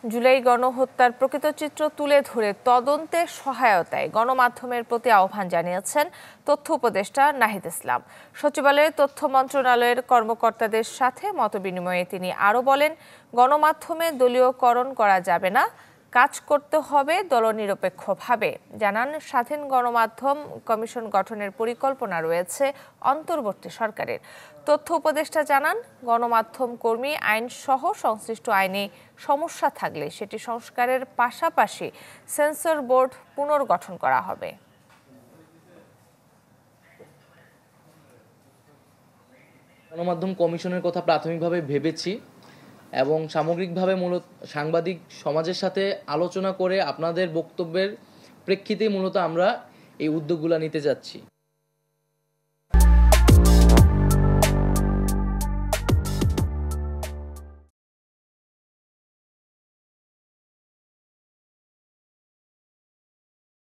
জুলাই গণহত্যার প্রকৃত চিত্র তুলে ধরে তদন্তে সহায়তায় গণমাধ্যমের প্রতি আহ্বান জানিয়েছেন তথ্য উপদেষ্টা নাহিদ ইসলাম। সচিবালয়ে তথ্য মন্ত্রণালয়ের কর্মকর্তাদের সাথে মতবিনিময়ে তিনি আরও বলেন, গণমাধ্যমে দলীয়করণ করা যাবে না, কাজ করতে হবে দলনিরপেক্ষভাবে। জানান, স্বাধীন গণমাধ্যম কমিশন গঠনের পরিকল্পনা রয়েছে অন্তর্বর্তী সরকারের। তথ্য উপদেষ্টা জানান, গণমাধ্যম কর্মী আইন সহ সংশ্লিষ্ট আইনে সমস্যা থাকলে সেটি সংস্কারের পাশাপাশি সেন্সর বোর্ড পুনর্গঠন করা হবে। গণমাধ্যম কমিশনের কথা প্রাথমিকভাবে ভেবেছি এবং সামগ্রিকভাবে মূলত সাংবাদিক সমাজের সাথে আলোচনা করে আপনাদের বক্তব্যের প্রেক্ষিতেই মূলত আমরা এই উদ্যোগগুলো নিতে যাচ্ছি।